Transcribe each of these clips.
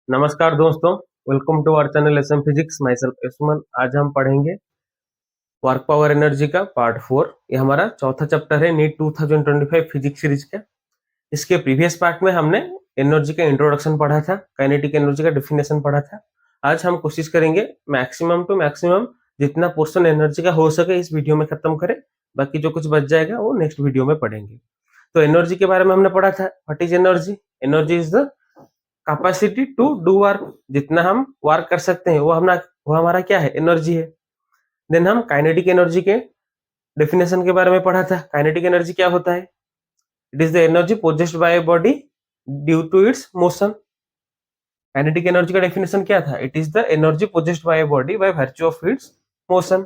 नमस्कार दोस्तों, welcome to our channel SM Physics. Myself Suman. आज हम पढ़ेंगे वर्क पावर एनर्जी का पार्ट 4। ये हमारा चौथा चैप्टर है नीट 2025 फिजिक्स सीरीज का। इसके प्रीवियस पार्ट में हमने एनर्जी का इंट्रोडक्शन पढ़ा था, काइनेटिक एनर्जी का डेफिनेशन पढ़ा था। आज हम कोशिश करेंगे मैक्सिमम टू मैक्सिमम जितना पोर्शन एनर्जी का हो सके इस वीडियो में खत्म करें। बाकी जो कुछ बच जाएगा वो नेक्स्ट वीडियो में पढ़ेंगे। तो एनर्जी के बारे में हमने पढ़ा था। What is energy? Energy is the capacity to do work. जितना हम वर्क कर सकते हैं वो हमारा क्या है? एनर्जी है। देन हम काइनेटिक एनर्जी के डेफिनेशन के बारे में पढ़ा था। काइनेटिक एनर्जी क्या होता है? It is the energy possessed by a body due to its motion. Kinetic energy का डेफिनेशन क्या था? It is the energy possessed by a body by virtue of its motion.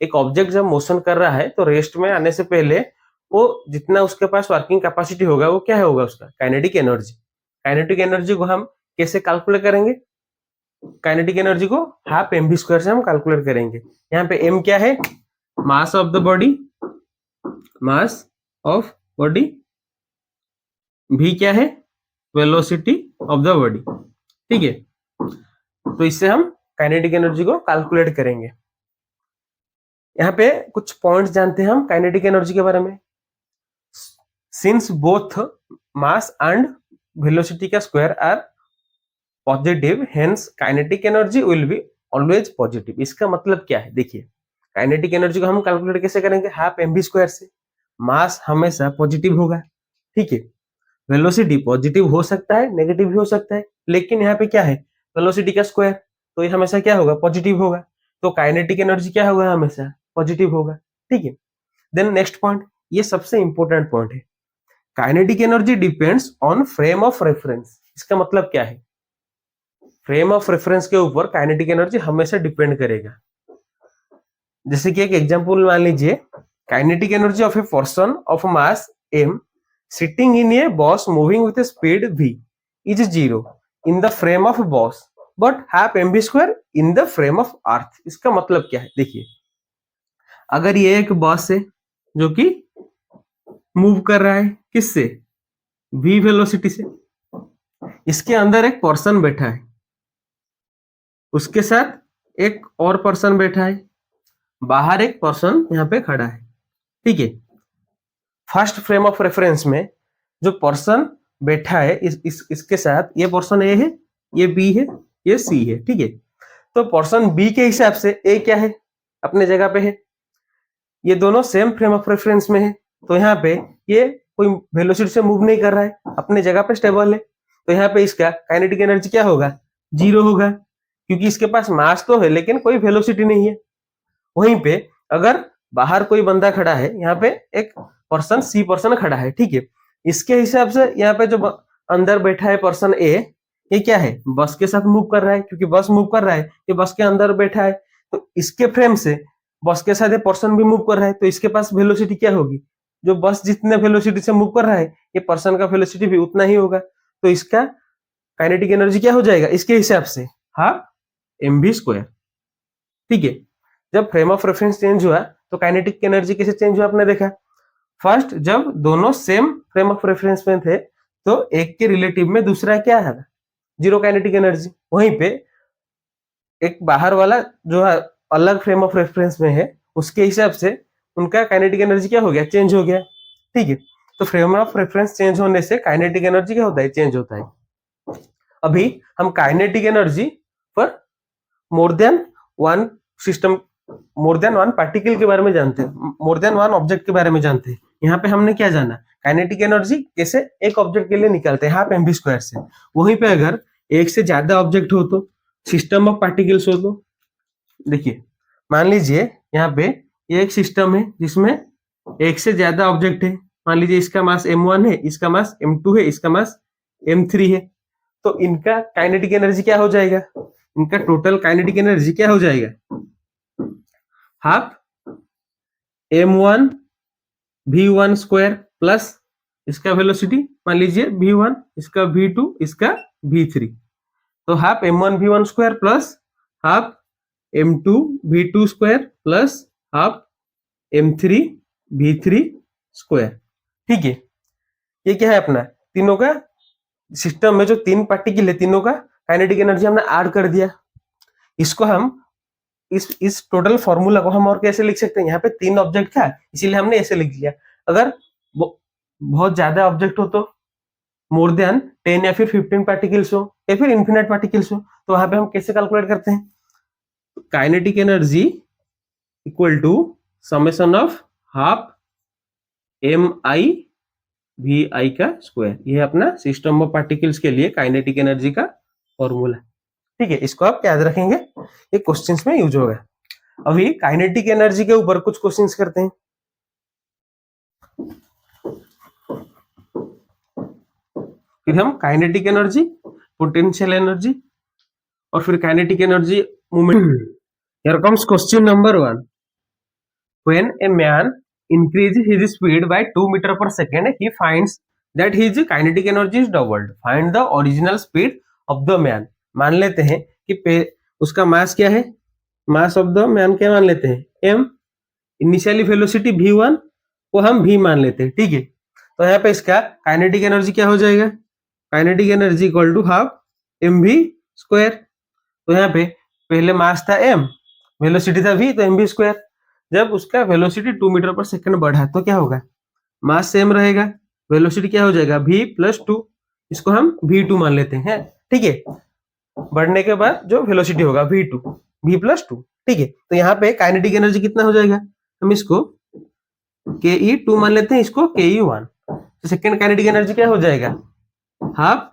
एक ऑब्जेक्ट जब motion कर रहा है तो रेस्ट में आने से पहले वो जितना उसके पास वर्किंग कैपेसिटी होगा वो क्या होगा? उसका काइनेटिक एनर्जी। काइनेटिक एनर्जी को हम कैसे कैलकुलेट करेंगे? काइनेटिक एनर्जी को हाफ एम वी स्क्वायर से हम कैलकुलेट करेंगे। यहाँ पे एम क्या है? Mass of the body, mass of body. V क्या है? Velocity of the body. ठीक है, तो इससे हम काइनेटिक एनर्जी को कैलकुलेट करेंगे। यहाँ पे कुछ पॉइंट्स जानते हैं हम काइनेटिक एनर्जी के बारे में। Since both mass and velocity का square are positive, hence kinetic energy will be always positive. इसका मतलब क्या है? देखिए, काइनेटिक एनर्जी को हम कैलकुलेट कैसे करेंगे? हाफ एम वी स्क्वायर से। मास हमेशा पॉजिटिव होगा, ठीक है। वेलोसिटी पॉजिटिव हो सकता है, नेगेटिव भी हो सकता है, लेकिन यहाँ पे क्या है? वेलोसिटी का स्क्वायर, तो ये हमेशा क्या होगा? पॉजिटिव होगा। तो काइनेटिक एनर्जी क्या होगा? हमेशा पॉजिटिव होगा, ठीक है। देन नेक्स्ट पॉइंट, ये सबसे इंपॉर्टेंट पॉइंट है। Kinetic energy depends on frame of reference. इसका मतलब क्या है? फ्रेम ऑफ रेफरेंस के ऊपर काइनेटिक एनर्जी हमेशा डिपेंड करेगा। जैसे कि एक एग्जांपल मान लीजिए, kinetic energy of a person of mass m sitting in a bus moving with a speed v is 0 in the frame of bus but half m v square in the frame of earth. इसका मतलब क्या है? देखिए, अगर ये एक boss है जो कि मूव कर रहा है, किससे? v वेलोसिटी से। इसके अंदर एक पर्सन बैठा है, उसके साथ एक और पर्सन बैठा है, बाहर एक पर्सन यहाँ पे खड़ा है, ठीक है। फर्स्ट फ्रेम ऑफ रेफरेंस में जो पर्सन बैठा है इसके साथ, ये पर्सन ए है, ये बी है, ये सी है, ठीक है। तो पर्सन बी के हिसाब से ए क्या है? अपने जगह पे है। ये दोनों सेम फ्रेम ऑफ रेफरेंस में है, तो यहाँ पे ये कोई वेलोसिटी से मूव नहीं कर रहा है, अपने जगह पे स्टेबल है। तो यहाँ पे इसका काइनेटिक एनर्जी क्या होगा? 0 होगा, क्योंकि इसके पास मास तो है लेकिन कोई वेलोसिटी नहीं है। वहीं पे अगर बाहर कोई बंदा खड़ा है, यहाँ पे एक पर्सन सी पर्सन खड़ा है, ठीक है। इसके हिसाब से यहाँ पे जो अंदर बैठा है पर्सन ए, ये क्या है? बस के साथ मूव कर रहा है, क्योंकि बस मूव कर रहा है, ये बस के अंदर बैठा है। तो इसके फ्रेम से बस के साथ ये पर्सन भी मूव कर रहा है, तो इसके पास वेलोसिटी क्या होगी? जो बस जितने वेलोसिटी से मूव कर रहा है, ये पर्सन का वेलोसिटी भी उतना ही होगा। तो इसका काइनेटिक एनर्जी क्या हो जाएगा इसके हिसाब से? हाफ एम वी स्क्वायर, ठीक है। जब फ्रेम ऑफ रेफरेंस चेंज हुआ तो काइनेटिक एनर्जी कैसे चेंज हुआ आपने देखा। फर्स्ट, जब दोनों सेम फ्रेम ऑफ रेफरेंस में थे तो एक के रिलेटिव में दूसरा क्या है? 0 काइनेटिक एनर्जी। वहीं पे एक बाहर वाला जो है अलग फ्रेम ऑफ रेफरेंस में है, उसके हिसाब से उनका काइनेटिक एनर्जी क्या हो गया? चेंज हो गया, ठीक है। तो फ्रेम ऑफ रेफरेंस चेंज होने से काइनेटिक एनर्जी क्या होता है? चेंज होता है। अभी हम काइनेटिक एनर्जी पर more than one system, more than one particle के बारे में जानते हैं, मोर देन वन ऑब्जेक्ट के बारे में जानते हैं। यहाँ पे हमने क्या जाना? काइनेटिक एनर्जी कैसे एक ऑब्जेक्ट के लिए निकालते हैं? हाफ एम वी स्क्वायर से। वहीं पे अगर एक से ज्यादा ऑब्जेक्ट हो तो, सिस्टम ऑफ पार्टिकल्स हो तो, देखिए मान लीजिए यहाँ पे ये एक सिस्टम है जिसमें एक से ज्यादा ऑब्जेक्ट है। मान लीजिए इसका मास m1 है, इसका मास m2 है, इसका मास m3 है। तो इनका काइनेटिक एनर्जी क्या हो जाएगा? इनका टोटल काइनेटिक एनर्जी क्या हो जाएगा? Half m1 v1 square plus इसका वेलोसिटी मान लीजिए v1, इसका v2, इसका v3। तो half m1 v1 square plus half m2 v2 square plus half m3 v3 square, ठीक है। ये क्या है अपना? तीनों का सिस्टम में जो तीन पार्टिकल है, तीनों का काइनेटिक एनर्जी हमने ऐड कर दिया। इसको हम इस टोटल फॉर्मूला को हम और कैसे लिख सकते हैं, यहाँ पे 3 ऑब्जेक्ट था इसीलिए हमने ऐसे लिख लिया। अगर बहुत ज्यादा ऑब्जेक्ट हो तो मोर देन 10 या फिर 15 पार्टिकल्स हो या फिर इन्फिनाइट पार्टिकल्स हो, तो वहां पे हम कैसे कैलकुलेट करते हैं, kinetic energy equal to summation of half m i v i का स्क्वायर। ये अपना सिस्टम ऑफ पार्टिकल्स के लिए काइनेटिक एनर्जी का फॉर्मूला। ठीक है, इसको आप याद रखेंगे, ये क्वेश्चंस में यूज होगा। अभी काइनेटिक एनर्जी के ऊपर कुछ क्वेश्चंस करते हैं। फिर हम काइनेटिक एनर्जी, पोटेंशियल एनर्जी और फिर kinetic energy movement. Here comes question number 1। When a man increase his speed by 2 meter per second, he finds that his kinetic energy is doubled. Find the original speed of the man. मान लेते हैं कि उसका मास क्या है, mass of the man क्या मान लेते हैं, m। इनिशियली वेलोसिटी v1 को हम v मान लेते हैं। ठीक है, तो यहाँ पे इसका काइनेटिक एनर्जी क्या हो जाएगा, kinetic energy equal to half mv square. तो यहाँ पे पहले मास था m, वेलोसिटी था v, तो mv स्क्वायर। जब उसका वेलोसिटी 2 मीटर पर सेकंड बढ़ा तो क्या होगा, मास सेम रहेगा, वेलोसिटी क्या हो जाएगा v प्लस 2, इसको हम v2 मान लेते हैं। ठीक है, बढ़ने के बाद जो वेलोसिटी होगा v2 v प्लस 2। ठीक है, तो यहाँ पे काइनेटिक एनर्जी कितना हो जाएगा, हम इसको ke2 मान लेते हैं, इसको ke1। तो सेकेंड काइनेटिक एनर्जी क्या हो जाएगा, हाफ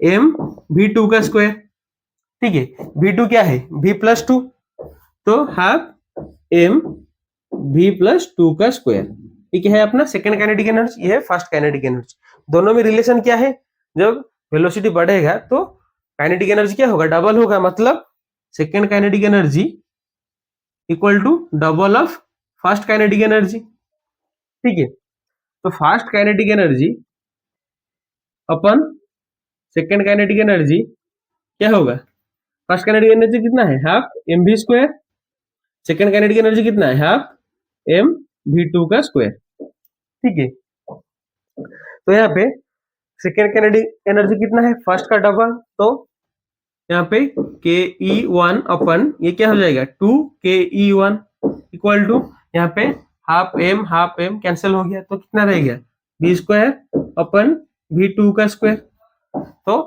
m v2 का स्क्वायर। ठीक है, v2 क्या है, v प्लस 2, तो हाफ m v प्लस 2 का स्क्वायर। ठीक है, अपना सेकेंड काइनेटिक एनर्जी, ये है फर्स्ट काइनेटिक एनर्जी। दोनों में रिलेशन क्या है, जब वेलोसिटी बढ़ेगा तो काइनेटिक एनर्जी क्या होगा, डबल होगा, मतलब second kinetic energy equal to double of first kinetic energy. ठीक है, तो first kinetic energy upon second kinetic energy क्या होगा, फर्स्ट काइनेटिक एनर्जी कितना है, half m v square. Second kinetic energy कितना है, हाफ एम वी टू का स्क्वायर। ठीक है, तो यहाँ पे सेकेंड काइनेटिक एनर्जी कितना है, फर्स्ट का डबल, तो यहाँ पे के ई वन अपन ये क्या हो जाएगा 2 के ई वन इक्वल टू यहाँ पे हाफ एम कैंसिल हो गया, तो कितना रह गया v square upon v two का स्क्वायर। तो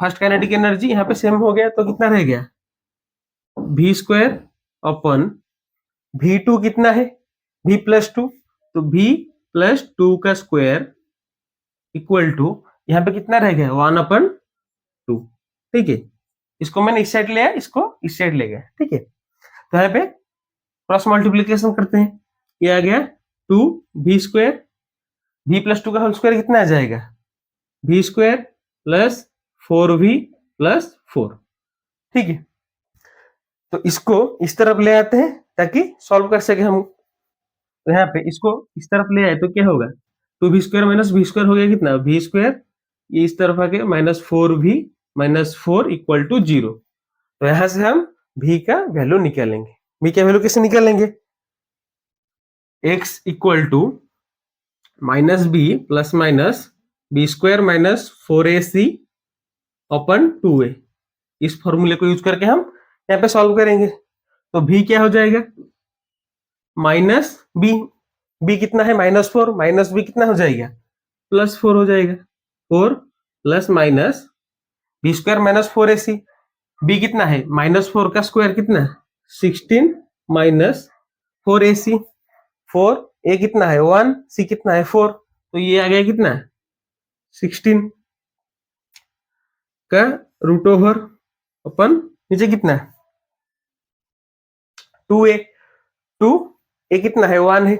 फर्स्ट काइनेटिक एनर्जी यहाँ पे सेम हो गया, तो कितना रह गया v square upon v two कितना है v प्लस 2, तो v प्लस 2 का स्क्वायर इक्वल टू यहाँ पे कितना रह गया 1/2। ठीक है, इसको मैंने इस साइड ले आया, इसको इस साइड ले गया। ठीक है, तो यहाँ पे क्रॉस मल्टीप्लीकेशन करते हैं, ये आ गया 2v स्क्वायर, v प्लस 2 का होल स्क्वायर कितना आ जाएगा v square plus 4v plus 4। ठीक है, तो इसको इस तरफ ले आते हैं ताकि सॉल्व कर सके हम। तो यहाँ पे इसको इस तरफ ले आए तो क्या होगा 2v square minus v square हो गया कितना v स्क्वायर, ये इस तरफ आ गया minus 4v minus 4 equal to 0। तो यहां से हम v का वैल्यू निकालेंगे। v का वैल्यू कैसे निकालेंगे, x equal to minus b plus minus b square minus 4ac upon 2a। इस फॉर्मूले को यूज करके हम यहाँ पे सॉल्व करेंगे। तो v क्या हो जाएगा माइनस b कितना है -4, माइनस b कितना हो जाएगा +4 हो जाएगा, 4 plus minus b square minus 4ac। b कितना है -4 का स्क्वायर कितना 16 माइनस 4ac, 4a कितना है 1, c कितना है 4, तो ये आ गया कितना 16 का रूट ओवर अपन नीचे कितना 2a, 2a कितना है 1 है,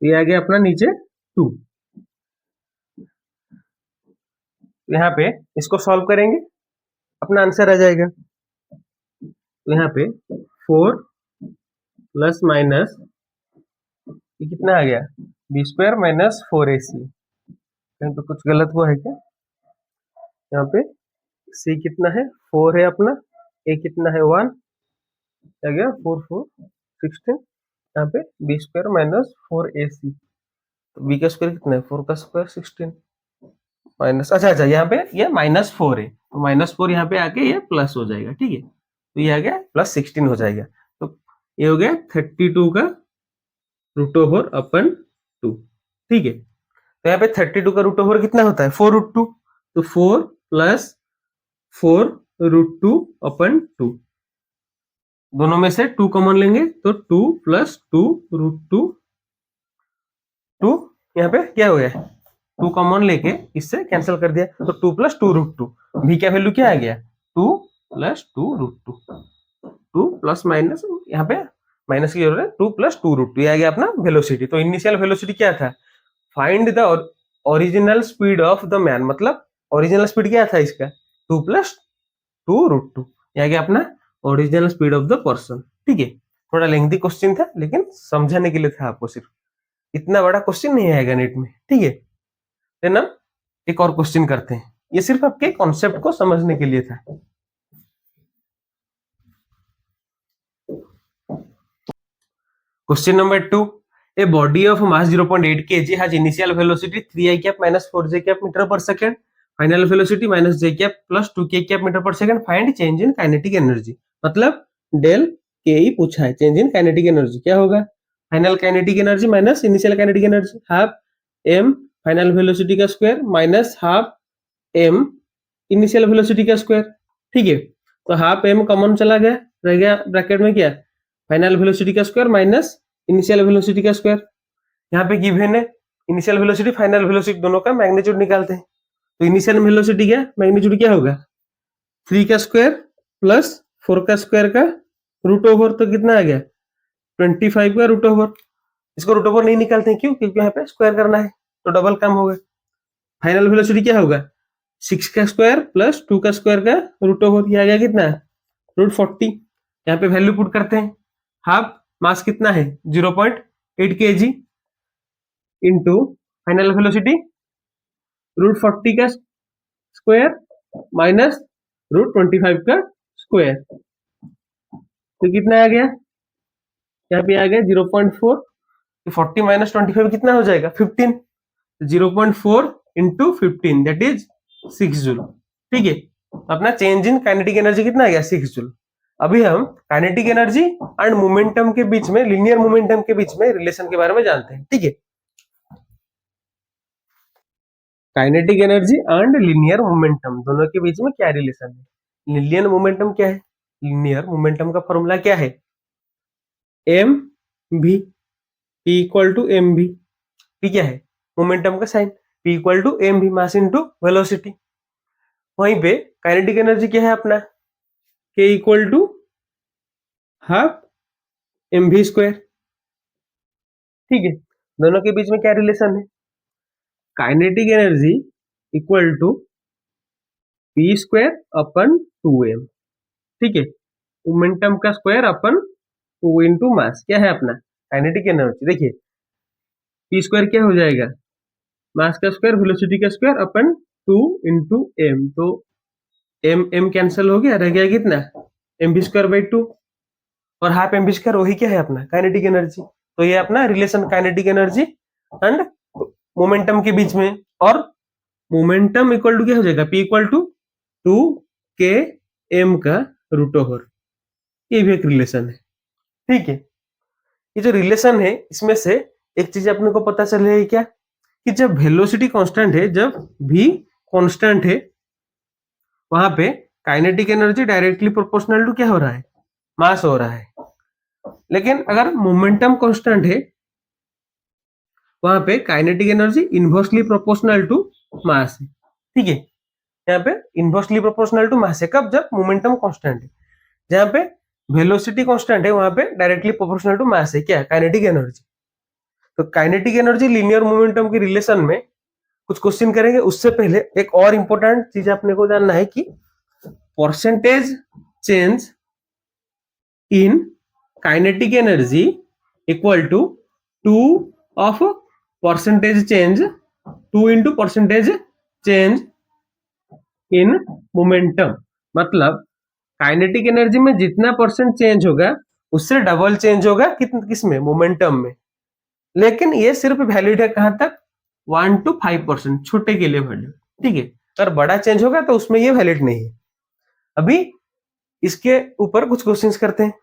ये आ गया अपना नीचे 2। यहाँ पे इसको सॉल्व करेंगे, अपना आंसर आ जाएगा। तो यहाँ पे 4 प्लस माइनस ये कितना आ गया b स्क्वायर माइनस 4ac। कहीं पे कुछ गलत हुआ है क्या, यहाँ पे c कितना है 4 है अपना, a कितना है 1, आ गया 4 4 16, यहाँ पे b स्क्वायर माइनस 4ac। तो b का स्क्वायर कितना है 4 का स्क्वायर 16 माइनस, अच्छा यहाँ पे ये -4 है, तो -4 यहाँ पे आके ये प्लस हो जाएगा, ठीक है। तो ये आ गया +16 हो जाएगा। तो ये हो गया 32 का √2, ठीक है। तो यहाँ पे 32 का √2 कितना होता है 4√2, तो 4 + 4√2/2, दोनों में से 2 कॉमन लेंगे तो 2 + 2√2, 2 यहाँ पे क्या हो गया 2 कॉमन लेके इससे कैंसिल कर दिया, तो 2 + 2√2, v का वैल्यू क्या आ गया 2 + 2√2, 2 प्लस माइनस यहाँ पे माइनस की जरूरत है, 2 + 2√2, ये आ गया अपना वेलोसिटी। तो इनिशियल वेलोसिटी क्या था, find the original speed of the man, मतलब ओरिजिनल स्पीड क्या था इसका 2 + 2√2, ये आ गया अपना original speed of the person, ठीक है। थोड़ा लेंथी क्वेश्चन था लेकिन समझाने के लिए था आपको, सिर्फ इतना बड़ा क्वेश्चन नहीं आएगा नेट में, ठीक है। ना एक और क्वेश्चन करते हैं, ये सिर्फ आपके कॉन्सेप्ट को समझने के लिए था। Question number 2. A body of mass 0.8 kg has initial velocity 3i cap minus 4j cap meter per second. Final velocity minus j cap plus 2k cap meter per second. Find change in kinetic energy. मतलब del k ही पूछा है, change in kinetic energy क्या होगा, final kinetic energy minus initial kinetic energy, half m final velocity का square minus half m initial velocity का square, ठीक है। तो हाफ m कॉमन चला गया, रह गया ब्रैकेट में क्या फाइनल वेलोसिटी का स्क्वायर माइनस इनिशियल वेलोसिटी का स्क्वायर। यहाँ पे गिवन है इनिशियल वेलोसिटी फाइनल वेलोसिटी दोनों का मैग्नीट्यूड निकालते हैं, तो इनिशियल वेलोसिटी क्या मैग्नीट्यूड क्या होगा 3 का स्क्वायर प्लस 4 का स्क्वायर का √, तो कितना आ गया 25 का √। इसको √, नहीं निकालते हैं क्यों, क्योंकि यहाँ पे स्क्वायर करना है तो डबल काम होगा। फाइनल वेलोसिटी क्या होगा 6 का स्क्वायर प्लस 2 का स्क्वायर का √, ये आ गया कितना √40। यहाँ पे वैल्यू पुट करते हैं, हाफ मास कितना है 0.8 kg इंटू फाइनल वेलोसिटी √40 का स्क्वायर माइनस √25 का स्क्वायर, तो कितना आ गया यहाँ पे आ गया 0.4, 40 माइनस 25 कितना हो जाएगा 15, 0.4 इंटू 15 दैट इज 6 जूल, ठीक है। अपना चेंज इन काइनेटिक एनर्जी कितना आ गया 6 जूल। अभी हम काइनेटिक एनर्जी एंड मोमेंटम के बीच में, लीनियर मोमेंटम के बीच में रिलेशन के बारे में जानते हैं, ठीक है। Kinetic energy and linear momentum दोनों के बीच में क्या रिलेशन है, लीनियर मोमेंटम क्या है, लीनियर मोमेंटम का फॉर्मूला क्या है m v, p equal to m v, p क्या है मोमेंटम का sign, p equal to m v mass into velocity. वहीं पे काइनेटिक एनर्जी क्या है अपना K equal to half m v square, ठीक है। दोनों के बीच में क्या रिलेशन है kinetic energy equal to p square upon 2m, ठीक है। मोमेंटम का स्क्वायर अपन 2 इंटू मास क्या है अपना काइनेटिक एनर्जी, देखिए पी स्क्वायर क्या हो जाएगा मास का स्क्वायर वेलोसिटी का स्क्वायर अपन 2 इंटू एम, तो एम एम कैंसिल हो गया, रह गया कितना mv²/2, और हाफ mv² वही क्या है अपना काइनेटिक एनर्जी। तो ये अपना relation kinetic energy and momentum के बीच में, और मोमेंटम इक्वल टू क्या हो जाएगा p इक्वल टू 2km का √, ये भी एक रिलेशन है, ठीक है। ये जो रिलेशन है इसमें से एक चीज अपने को पता चलेगी क्या कि जब वेलोसिटी कांस्टेंट है, जब v कांस्टेंट है, वहां पे kinetic energy directly proportional to क्या हो रहा है मास हो रहा है। लेकिन अगर मोमेंटम कांस्टेंट है वहां पे kinetic energy inversely proportional to mass है, ठीक है। यहाँ पे इनवर्सली प्रोपोर्शनल टू मास है कब, जब मोमेंटम कांस्टेंट है। जहाँ पे वेलोसिटी कांस्टेंट है वहां पे डायरेक्टली प्रोपोर्शनल टू मास है क्या काइनेटिक एनर्जी। तो काइनेटिक एनर्जी लीनियर मोमेंटम के रिलेशन में कुछ क्वेश्चन करेंगे, उससे पहले एक और इंपॉर्टेंट चीज अपने को जानना है कि percentage change in kinetic energy equal to 2 of percentage change 2 into percentage change in momentum, मतलब काइनेटिक एनर्जी में जितना परसेंट चेंज होगा उससे डबल चेंज होगा किसमें मोमेंटम में। लेकिन ये सिर्फ वैलिड है कहां तक 1 to 5%, छोटे के लिए वैल्यू, ठीक है। अगर बड़ा चेंज होगा तो उसमें ये वैलिड नहीं है। अभी इसके ऊपर कुछ क्वेश्चंस करते हैं।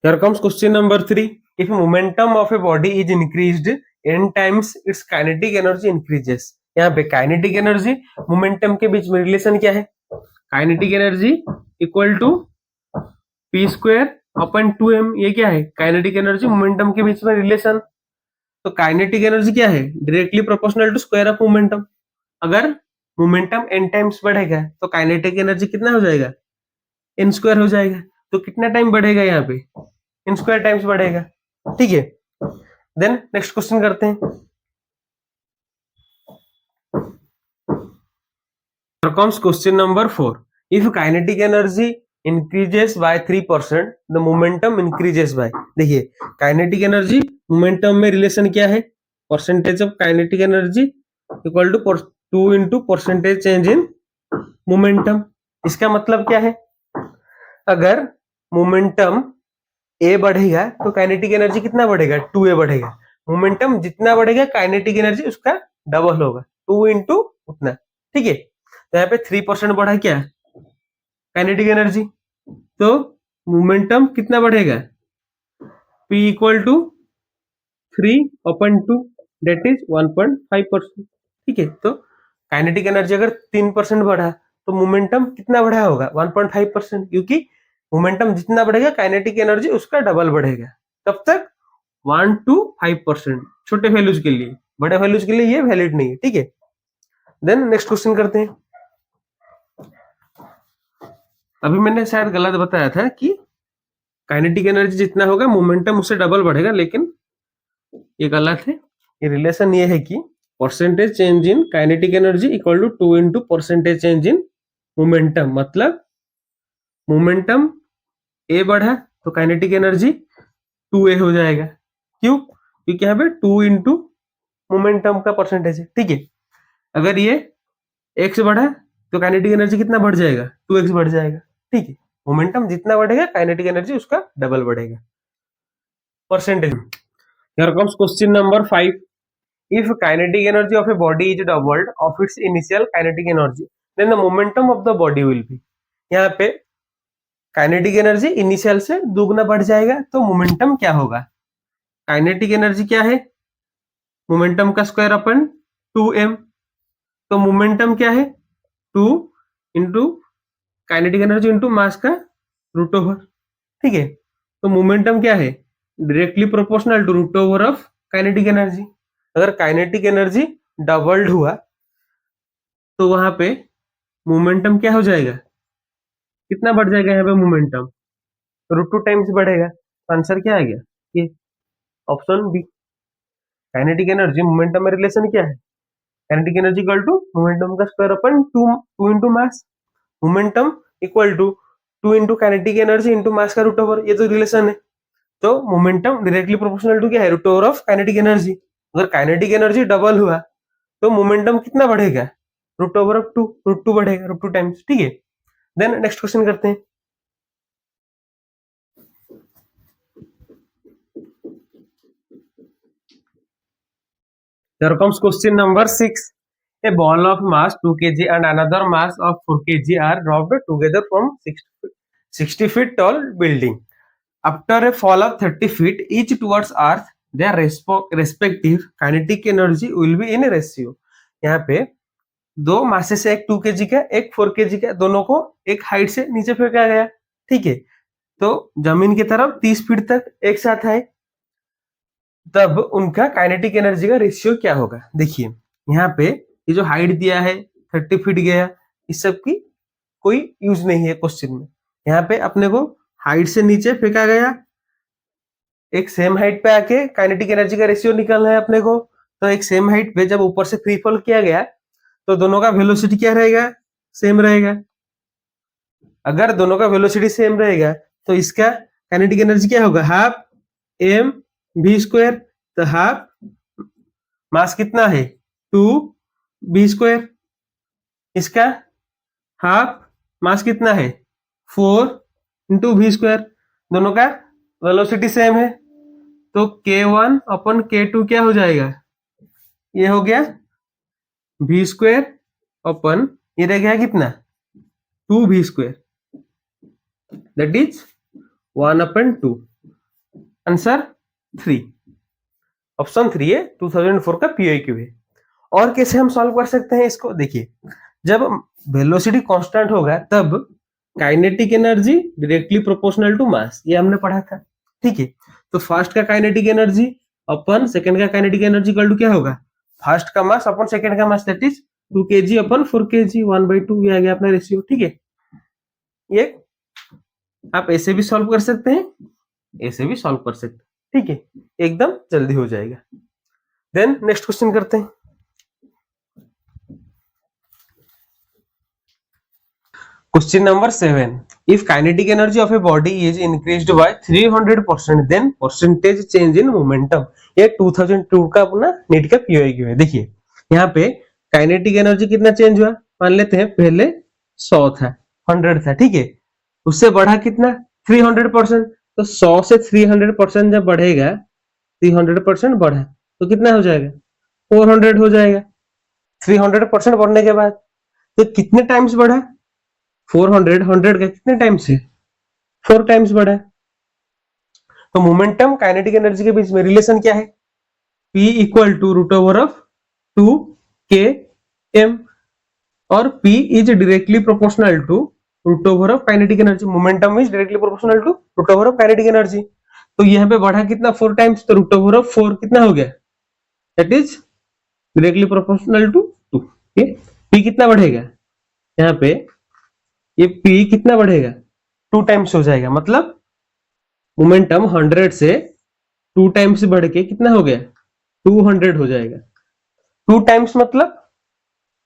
Here comes question number 3. If momentum of a body is increased n times its kinetic energy increases. यहाँ पे काइनेटिक एनर्जी मोमेंटम के बीच में रिलेशन क्या है? Kinetic energy equal to p square upon 2m। ये क्या है? काइनेटिक एनर्जी मोमेंटम के बीच में रिलेशन। तो काइनेटिक एनर्जी क्या है? Directly proportional to square of momentum. अगर मोमेंटम n टाइम्स बढ़ेगा तो काइनेटिक एनर्जी कितना हो जाएगा? n स्क्वायर हो जाएगा। तो कितना टाइम बढ़ेगा? यहाँ पे n स्क्वायर टाइम्स बढ़ेगा। ठीक है, देन नेक्स्ट क्वेश्चन करते हैं। Here comes question number 4. If kinetic energy increases by 3%, the momentum increases by। देखिए काइनेटिक एनर्जी मोमेंटम में रिलेशन क्या है? Percentage of kinetic energy equal to 2 into percentage change in momentum. इसका मतलब क्या है? अगर मोमेंटम ए बढ़ेगा तो काइनेटिक एनर्जी कितना बढ़ेगा? 2a बढ़ेगा। मोमेंटम जितना बढ़ेगा काइनेटिक एनर्जी उसका डबल होगा, 2 इंटू उतना। ठीक है, तो यहाँ पे 3% बढ़ा क्या? Kinetic energy. तो मोमेंटम कितना बढ़ेगा? P equal to 3/2 that is 1.5%। ठीक है, तो काइनेटिक एनर्जी अगर 3% बढ़ा तो मोमेंटम कितना बढ़ा होगा? 1.5%, क्योंकि मोमेंटम जितना बढ़ेगा काइनेटिक एनर्जी उसका डबल बढ़ेगा। कब तक? 1 to 5%। छोटे वैल्यूज के लिए, बड़े वैल्यूज के लिए ये वैलिड नहीं है। ठीक है, देन नेक्स्ट क्वेश्चन करते हैं। अभी मैंने शायद गलत बताया था कि काइनेटिक एनर्जी जितना होगा मोमेंटम उससे डबल बढ़ेगा, लेकिन ये गलत है। ये रिलेशन ये है कि percentage change in kinetic energy equal to 2 into percentage change in momentum. मतलब मोमेंटम ए बढ़ा तो काइनेटिक एनर्जी 2a हो जाएगा। क्यों? क्योंकि यहाँ पे 2 इंटू मोमेंटम का परसेंटेज है। ठीक है, अगर ये x बढ़ा तो काइनेटिक एनर्जी कितना बढ़ जाएगा? 2x बढ़ जाएगा। ठीक है, मोमेंटम जितना बढ़ेगा काइनेटिक एनर्जी उसका डबल बढ़ेगा। Percentage. Here comes question number 5. If kinetic energy of a body is doubled of its initial kinetic energy, then the momentum of the body will be। यहाँ पे काइनेटिक एनर्जी इनिशियल से दुगना बढ़ जाएगा तो momentum क्या होगा? काइनेटिक एनर्जी क्या है? मोमेंटम का स्क्वायर अपन 2m। तो मोमेंटम क्या है? 2 into kinetic energy into mass का रूट ओवर। ठीक है, तो मोमेंटम क्या है? Directly proportional to root over of kinetic energy. अगर काइनेटिक एनर्जी डबल्ड हुआ तो वहां पे मोमेंटम क्या हो जाएगा? कितना बढ़ जाएगा यहाँ पे मोमेंटम? √2 टाइम्स बढ़ेगा। आंसर क्या आ गया? ये option B. Kinetic energy momentum में रिलेशन क्या है? Kinetic energy equal to momentum का square upon 2 into mass. Momentum equal to 2 into kinetic energy into mass का रूट ओवर। ये तो रिलेशन है। तो मोमेंटम डायरेक्टली प्रोपोर्शनल टू क्या है? Root over of kinetic energy. अगर काइनेटिक एनर्जी डबल हुआ तो मोमेंटम कितना बढ़ेगा? रूट ओवर ऑफ 2, √2 बढ़ेगा, √2 टाइम्स। ठीक है, देन नेक्स्ट क्वेश्चन करते हैं। Here comes question number 6. A ball of mass 2 kg and another mass of 4 kg are dropped together from 60 feet tall building. After a fall of 30 feet each towards earth, their respective kinetic energy will be in ratio। यहाँ पे दो masses है, एक 2 kg का, एक 4 kg का, दोनों को एक हाइट से नीचे फेंका गया। ठीक है, तो जमीन की तरफ 30 फीट तक एक साथ आए, तब उनका काइनेटिक एनर्जी का रेशियो क्या होगा? देखिए यहाँ पे ये जो हाइट दिया है 30 फीट गया, इस सब की कोई यूज नहीं है क्वेश्चन में। यहाँ पे अपने को हाइट से नीचे फेंका गया, एक सेम हाइट पे आके काइनेटिक एनर्जी का रेशियो निकालना है अपने को। तो एक सेम हाइट पे जब ऊपर से फ्री फॉल किया गया तो दोनों का वेलोसिटी क्या रहेगा? सेम रहेगा। अगर दोनों का वेलोसिटी सेम रहेगा तो इसका काइनेटिक एनर्जी क्या होगा? Half m v square. तो हाफ मास कितना है? 2 v स्क्वायर। इसका हाफ मास कितना है? 4 इंटू v स्क्वायर। दोनों का वेलोसिटी सेम है तो K1 अपन K2 क्या हो जाएगा, ये हो गया v स्क्वायर अपन ये रह गया कितना 2v², that is 1/2, answer 3, option 3 है 2004 का PIQ है। और कैसे हम सॉल्व कर सकते हैं इसको, देखिए जब वेलोसिटी कांस्टेंट होगा तब kinetic energy directly proportional to mass, ये हमने पढ़ा था, ठीक है। तो फर्स्ट का काइनेटिक एनर्जी अपन सेकंड का काइनेटिक एनर्जी इक्वल टू क्या होगा, फर्स्ट का मास अपन सेकंड का mass, that is 2 kg upon 4 kg 1/2, ये आ गया अपना रेशियो, ठीक है। ये आप ऐसे भी सॉल्व कर सकते हैं, ऐसे भी सॉल्व कर सकते हैं, ठीक है, एकदम जल्दी हो जाएगा। देन नेक्स्ट क्वेश्चन करते हैं। Question number 7. If kinetic energy of a body is increased by 300%, then percentage change in momentum. ये 2002 का अपना नीट का PIQ है। देखिए यहाँ पे काइनेटिक एनर्जी कितना चेंज हुआ, मान लेते हैं पहले 100 था, 100 था, ठीक है, उससे बढ़ा कितना 300%, तो 100 से 300% जब बढ़ेगा, 300% बढ़ा तो कितना हो जाएगा 400 हो जाएगा। 300% बढ़ने के बाद तो कितने टाइम्स बढ़ा, 400, 100 का कितने टाइम्स है 4 टाइम्स बढ़ा। तो मोमेंटम काइनेटिक एनर्जी के बीच में रिलेशन क्या है, P इक्वल टू √2 km, और P is directly proportional to √ऑफ kinetic energy, momentum is directly proportional to √ऑफ काइनेटिक एनर्जी। तो यहाँ पे बढ़ा कितना 4 टाइम्स, तो √4 कितना हो गया, that is directly proportional to 2, P कितना बढ़ेगा यहाँ पे, ये P कितना बढ़ेगा 2 टाइम्स हो जाएगा, मतलब मोमेंटम 100 से 2 टाइम्स बढ़ के कितना हो गया 200 हो जाएगा। 2 टाइम्स मतलब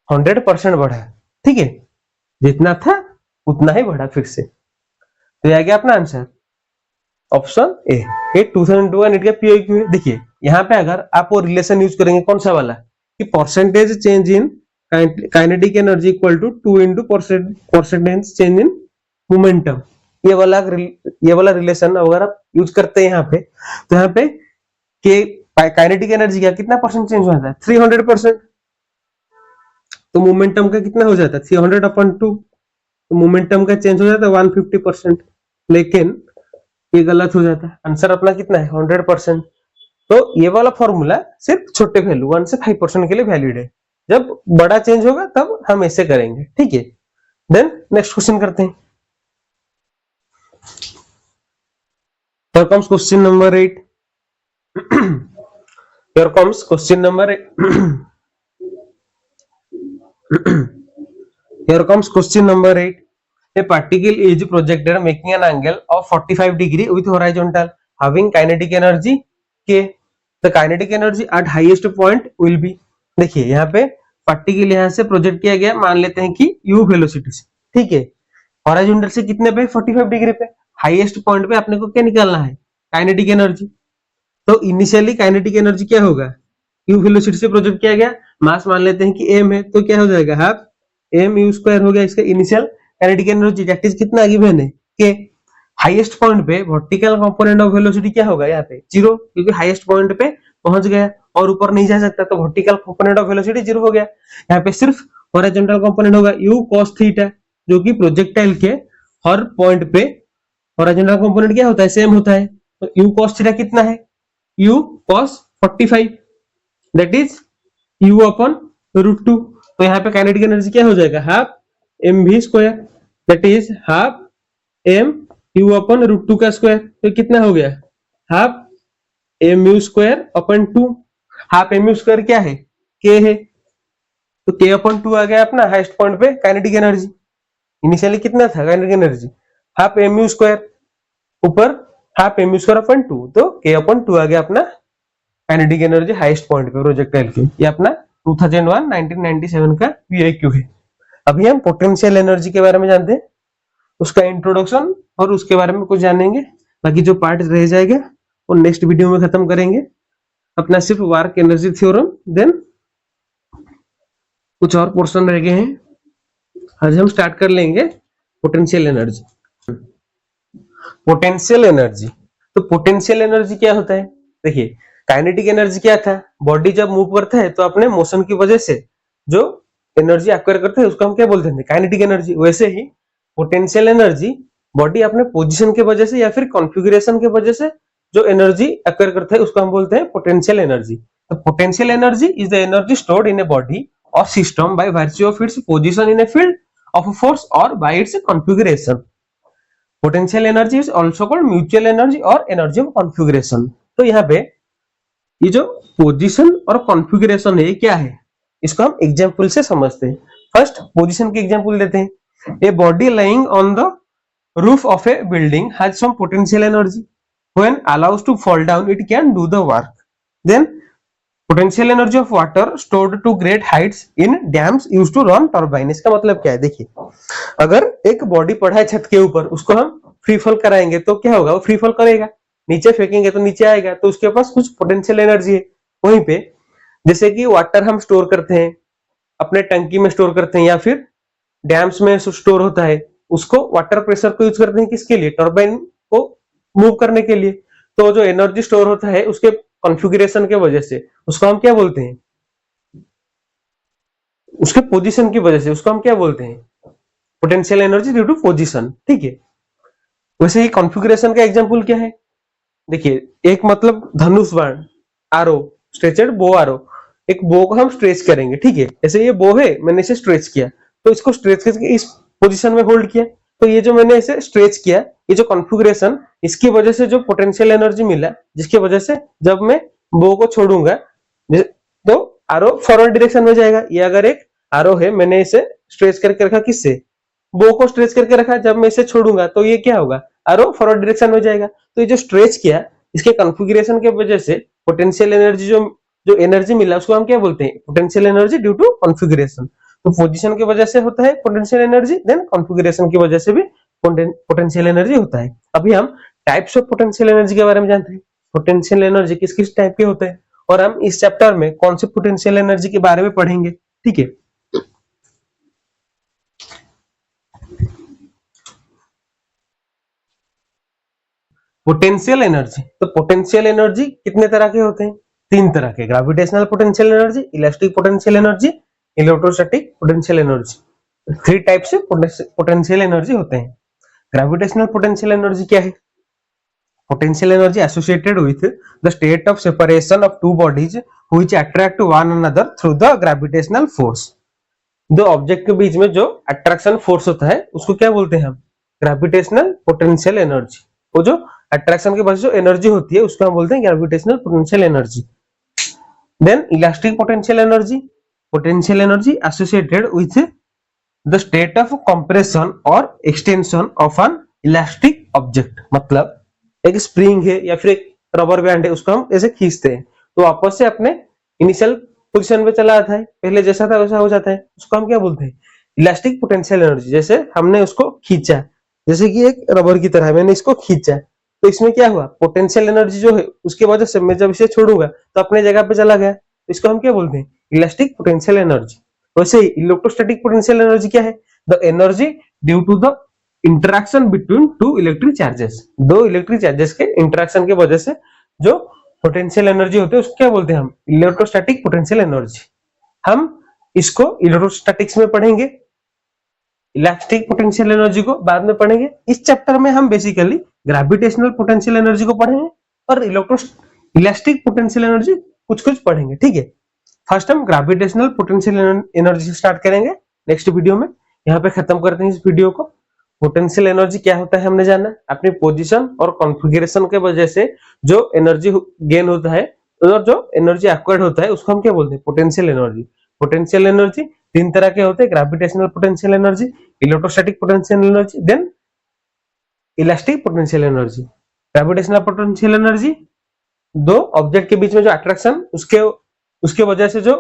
100% बढ़ा, ठीक है, जितना था उतना ही बढ़ा फिर से। तो ये आ गया अपना आंसर ऑप्शन ए, ये 2002 नीट का PIQ है। देखिए यहाँ पे अगर आप वो रिलेशन यूज करेंगे कौन सा वाला, कि percentage change in kinetic energy equal to 2 into percentage change in momentum, ये वाला रिलेशन अगर आप यूज करते हैं यहाँ पे, तो यहाँ पे काइनेटिक एनर्जी का कितना परसेंट चेंज हो जाता है 300%, तो मोमेंटम का कितना हो जाता है 300/2, तो मोमेंटम का चेंज हो जाता है 150%, लेकिन ये गलत हो जाता है, आंसर अपना कितना है 100%। तो ये वाला फॉर्मूला सिर्फ छोटे वैल्यू 1 से 5% के लिए वैलिड है, जब बड़ा चेंज होगा तब हम ऐसे करेंगे, ठीक है। देन नेक्स्ट क्वेश्चन करते हैं। Here comes question number 8. Here comes question number 8. Here comes question number 8. A particle is projected making an angle of 45 degree with horizontal, having kinetic energy K. The kinetic energy at highest point will be. देखिए यहाँ पे particle यहाँ से project किया गया, मान लेते हैं कि u वेलोसिटी से, ठीक है, हॉरिजॉन्टल से कितने पे 45 डिग्री पे, हाईएस्ट पॉइंट पे अपने को क्या निकालना है काइनेटिक एनर्जी। तो इनिशियली काइनेटिक एनर्जी क्या होगा, u वेलोसिटी से प्रोजेक्ट किया गया, मास मान लेते हैं कि m है, तो क्या हो जाएगा हाफ mu² हो गया इसका initial kinetic energy, that is कितना गिवन है k। हाईएस्ट पॉइंट पे वर्टिकल कंपोनेंट ऑफ वेलोसिटी क्या होगा यहाँ पे 0, क्योंकि हाईएस्ट पॉइंट पे पहुंच गया और ऊपर नहीं जा सकता, तो वर्टिकल कंपोनेंट ऑफ वेलोसिटी 0 हो गया। यहाँ पे सिर्फ हॉरिजॉन्टल कंपोनेंट होगा u cos थीटा, जो कि प्रोजेक्टाइल के हर पॉइंट पे हॉरिजॉन्टल कंपोनेंट क्या होता है सेम होता है, तो u cos थीटा कितना है u cos 45, that is u/√2। तो यहाँ पे काइनेटिक एनर्जी क्या हो जाएगा half mv², that is half m u/√2 का स्क्वायर, तो कितना हो गया हाफ mu²/2। हाफ mu² क्या है k है, तो k/2 आ गया अपना हाईएस्ट पॉइंट पे काइनेटिक एनर्जी। इनिशियली कितना था काइनेटिक एनर्जी हाफ mu², ऊपर हाफ mu²/2, तो k/2 आ गया अपना काइनेटिक एनर्जी हाईएस्ट पॉइंट पे प्रोजेक्टाइल की। ये अपना 1997 का PIQ है। अभी हम पोटेंशियल एनर्जी के बारे में जानते हैं, उसका इंट्रोडक्शन और उसके बारे में कुछ जानेंगे, बाकी जो पार्ट रह जाएगा वो नेक्स्ट वीडियो में खत्म करेंगे। अपना सिर्फ वर्क एनर्जी थ्योरम, देन कुछ और पोर्शन रह गए हैं, आज हम स्टार्ट कर लेंगे पोटेंशियल एनर्जी। पोटेंशियल एनर्जी, तो पोटेंशियल एनर्जी क्या होता है, देखिए काइनेटिक एनर्जी क्या था, बॉडी जब मूव करता है तो अपने मोशन की वजह से जो एनर्जी एक्वायर करता है उसको हम क्या बोलते हैं, काइनेटिक एनर्जी। वैसे ही पोटेंशियल एनर्जी बॉडी अपने पोजीशन के वजह से या फिर कॉन्फ़िगरेशन के वजह से जो एनर्जी एक्वायर करता है उसको हम बोलते हैं पोटेंशियल एनर्जी। तो potential energy is the energy stored in a body or system by virtue of its position in a field of force or by its configuration. Potential energy is also called mutual energy or energy of configuration. तो यहाँ पे ये जो position और configuration है ये क्या है, इसको हम एग्जांपल से समझते हैं। फर्स्ट पोजीशन की एग्जांपल देते हैं। A body lying on the roof of a building has some potential energy, when allowed to fall down it can do the work. Then potential energy of water stored to great heights in dams used to run turbine. इसका मतलब क्या है, देखिए अगर एक body पड़ा है छत के ऊपर, उसको हम फ्री फॉल कराएंगे तो क्या होगा, वो फ्री फॉल करेगा, नीचे फेंकेंगे तो नीचे आएगा, तो उसके पास कुछ पोटेंशियल एनर्जी है। वहीं पे जैसे कि वाटर हम स्टोर करते हैं, अपने टंकी में स्टोर करते हैं या फिर डैम्स में स्टोर होता है, उसको वाटर प्रेशर को यूज करते हैं किसके लिए, टर्बाइन को मूव करने के लिए। तो जो एनर्जी स्टोर होता है उसके कॉन्फ़िगरेशन के वजह से उसको हम क्या बोलते हैं, उसके पोजीशन की वजह से उसको हम क्या बोलते हैं, potential energy due to position. ठीक है, वैसे ही कॉन्फ़िगरेशन का एग्जांपल क्या है, देखिए एक मतलब धनुष बाण, आरो, स्ट्रेचड बो आरो। एक बो को हम स्ट्रेच करेंगे, ठीक है, ऐसे ये बो है, मैंने इसे स्ट्रेच किया तो इसको स्ट्रेच करके इस पोजीशन में होल्ड किया, तो ये जो मैंने इसे स्ट्रेच किया, ये जो कॉन्फ़िगरेशन, इसकी वजह से जो पोटेंशियल एनर्जी मिला, जिसकी वजह से जब मैं बो को छोड़ूंगा तो आरो फॉरवर्ड डायरेक्शन में जाएगा। ये अगर एक आरो है, मैंने इसे स्ट्रेच करके रखा, किससे, बो को स्ट्रेच करके रखा, जब मैं इसे छोड़ूंगा तो ये क्या होगा, आरो फॉरवर्ड डायरेक्शन में जाएगा। तो ये जो स्ट्रेच किया, इसके कॉन्फ़िगरेशन के वजह से पोटेंशियल एनर्जी जो एनर्जी मिला उसको हम क्या बोलते हैं, potential energy due to configuration. तो पोजीशन की वजह से होता है पोटेंशियल एनर्जी, देन कॉन्फ़िगरेशन की वजह से भी पोटेंशियल एनर्जी होता है। अभी हम टाइप्स ऑफ पोटेंशियल एनर्जी के बारे में जानते हैं, पोटेंशियल एनर्जी किस किस टाइप के होते हैं, और हम इस चैप्टर में कौन से पोटेंशियल एनर्जी के बारे में पढ़ेंगे। ठीक है, पोटेंशियल एनर्जी, तो पोटेंशियल एनर्जी कितने तरह के होते हैं, तीन तरह के, gravitational potential energy, elastic potential energy, electrostatic potential energy. Three type से पोटेंशियल एनर्जी होते हैं। ग्रेविटेशनल पोटेंशियल एनर्जी क्या है, potential energy associated with the state of separation of two bodies which attract one another through the gravitational force. दो object के बीच में जो अट्रैक्शन फोर्स होता है उसको क्या बोलते हैं हम, ग्रेविटेशनल पोटेंशियल एनर्जी। वो जो अट्रैक्शन के वजह से जो एनर्जी होती है उसको हम बोलते हैं gravitational potential energy. Then elastic potential energy, potential energy associated with the state of compression or extension of an elastic object. मतलब एक स्प्रिंग है या फिर एक रबर बैंड है, उसको हम ऐसे खींचते हैं तो वापस से अपने इनिशियल पोजीशन पे चला आता है, पहले जैसा था वैसा हो जाता है, उसको हम क्या बोलते हैं, इलास्टिक पोटेंशियल एनर्जी। जैसे हमने उसको खींचा, जैसे कि एक रबर की तरह मैंने इसको खींचा, तो इसमें क्या हुआ, पोटेंशियल एनर्जी जो है उसकी वजह से मैं जब इसे छोड़ूंगा तो अपने जगह पे चला गया, तो इसको हम क्या बोलते हैं, इलास्टिक पोटेंशियल एनर्जी। वैसे ही इलेक्ट्रोस्टैटिक पोटेंशियल एनर्जी क्या है, the energy due to the interaction between two electric charges. दो इलेक्ट्रिक चार्जेस के इंटरेक्शन की वजह से जो पोटेंशियल एनर्जी होती है उसको क्या बोलते हैं हम, इलेक्ट्रोस्टैटिक पोटेंशियल एनर्जी। हम इसको इलेक्ट्रोस्टैटिक्स में पढ़ेंगे, इलास्टिक पोटेंशियल एनर्जी को बाद में पढ़ेंगे। इस चैप्टर में हम बेसिकली ग्रेविटेशनल पोटेंशियल एनर्जी को पढ़ेंगे और इलास्टिक पोटेंशियल एनर्जी कुछ कुछ पढ़ेंगे। ठीक है, फर्स्ट हम ग्रेविटेशनल पोटेंशियल एनर्जी से स्टार्ट करेंगे नेक्स्ट वीडियो में। यहाँ पे खत्म करते हैं इस वीडियो को। पोटेंशियल एनर्जी क्या होता है हमने जाना, अपनी पोजीशन और कॉन्फ़िगरेशन के वजह से जो एनर्जी गेन होता है और जो एनर्जी एक्वायर्ड होता है उसको हम क्या बोलते हैं, पोटेंशियल एनर्जी। पोटेंशियल एनर्जी तीन तरह के होते हैं, gravitational potential energy, electrostatic potential energy, then elastic potential energy. Gravitational potential energy दो ऑब्जेक्ट के बीच में जो अट्रैक्शन उसके वजह से जो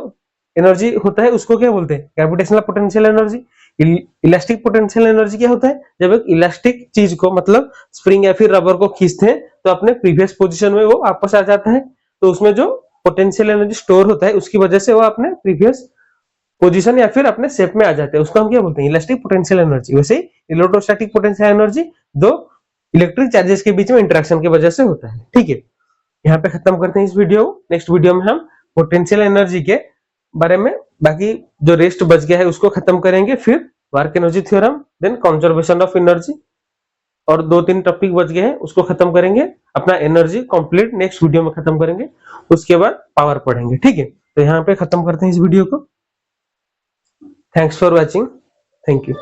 एनर्जी होता है उसको क्या बोलते हैं, gravitational potential energy. Elastic potential energy क्या होता है, जब एक इलास्टिक चीज को मतलब स्प्रिंग या फिर रबर को खींचते हैं तो अपने प्रीवियस पोजीशन में वो वापस आ जाता है, तो उसमें जो पोटेंशियल एनर्जी स्टोर होता है उसकी वजह से वो अपने प्रीवियस पोजीशन या फिर अपने शेप में आ जाते हैं, उसको हम क्या बोलते हैं, इलास्टिक पोटेंशियल एनर्जी। वैसे ही इलेक्ट्रोस्टैटिक पोटेंशियल एनर्जी दो इलेक्ट्रिक चार्जेस के बीच में इंटरेक्शन की वजह से होता है। ठीक है, यहाँ पे खत्म करते हैं इस वीडियो को। नेक्स्ट वीडियो में हम पोटेंशियल एनर्जी के बारे में बाकी जो रेस्ट बच गया है उसको खत्म करेंगे, फिर work energy theorem, then conservation of energy, और 2-3 टॉपिक बच गए हैं उसको खत्म करेंगे। अपना एनर्जी कंप्लीट नेक्स्ट वीडियो में खत्म करेंगे, उसके बाद पावर पढ़ेंगे। ठीक है, तो यहाँ पे खत्म करते हैं इस वीडियो को। Thanks for watching, thank you.